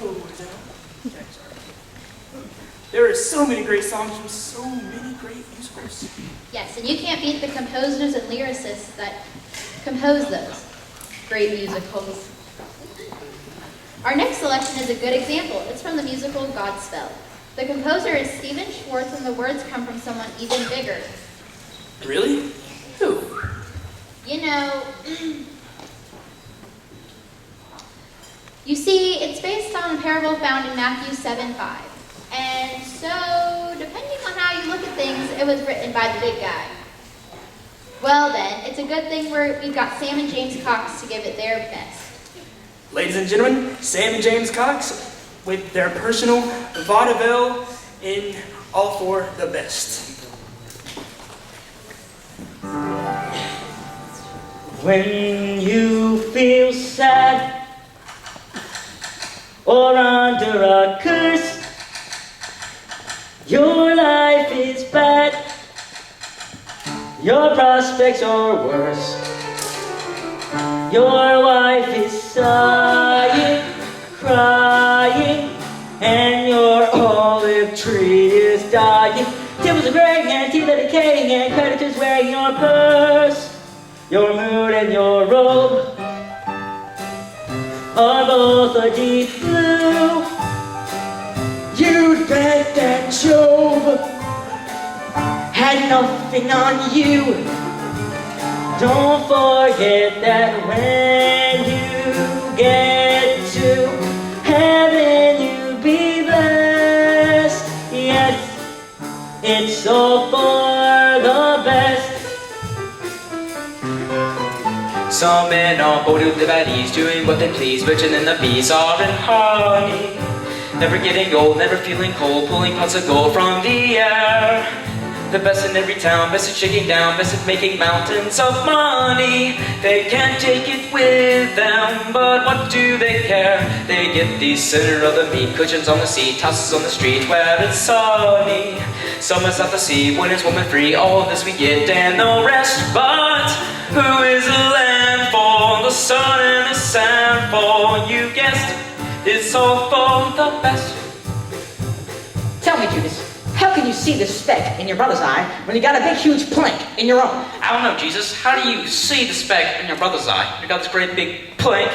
Okay, sorry. There are so many great songs from so many great musicals. Yes, and you can't beat the composers and lyricists that compose those great musicals. Our next selection is a good example. It's from the musical Godspell. The composer is Stephen Schwartz, and the words come from someone even bigger. Really? Who? You know, you see, it's based on a parable found in Matthew 7:5. And so, depending on how you look at things, it was written by the big guy. Well then, it's a good thing we've got Sam and James Cox to give it their best. Ladies and gentlemen, Sam and James Cox with their personal vaudeville in All for the Best. When you feel sad or under a curse, your life is bad, your prospects are worse. Your wife is sighing, crying, and your olive tree is dying. Tables are graying and teeth are decaying and creditors wearing your purse. Your mood and your robe are both a deep blue. You'd bet that Job had nothing on you. Don't forget that when you get to heaven, you'll be blessed. Yes, it's all for the best. Some men are bored with their bodies, doing what they please, virgin and the bees are in harmony. Never getting old, never feeling cold, pulling pots of gold from the air. The best in every town, best at shaking down, best at making mountains of money. They can't take it with them, but what do they care? They get the center of the meat, cushions on the seat, tosses on the street where it's sunny. Summer's out the sea, winter's warm and free, all this we get and the rest. But who is the land for, the sun and the sand for? You guessed, it's all for the best. Tell me, Judas, how can you see the speck in your brother's eye when you got a big, huge plank in your own? I don't know, Jesus. How do you see the speck in your brother's eye? You got this great big plank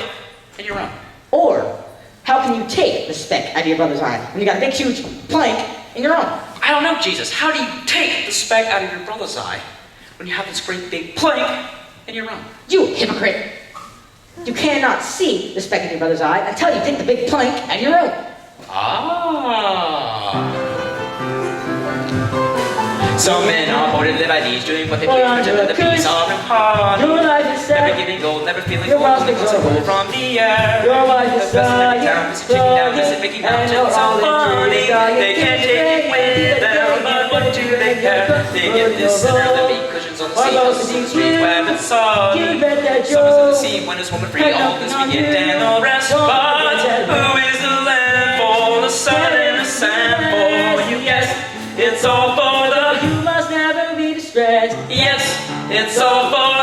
in your own. Or, how can you take the speck out of your brother's eye when you got a big, huge plank in your own? I don't know, Jesus. How do you take the speck out of your brother's eye when you have this great big plank in your own? You hypocrite! You cannot see the speck in your brother's eye until you take the big plank out of your own. Ah. Some men are bored and live by these, doing what they please, pretend the bees are in harmony. Your life is sad. Never getting old, never feeling Your cold, pulling prospects pots of are gold from the air. Your life is The best in every town, sad. best at shaking down, best at making mountains of money. They can't take it with them, but what do they care? They get this center of the beat, cushions on the seat, houses on the street where it's sunny. Summer's in the sea, winter's warm and free, all this we get and the rest. But who is the land for, the sun and the sand for? You guess it's all for the. You must never be distressed. Yes, it's all for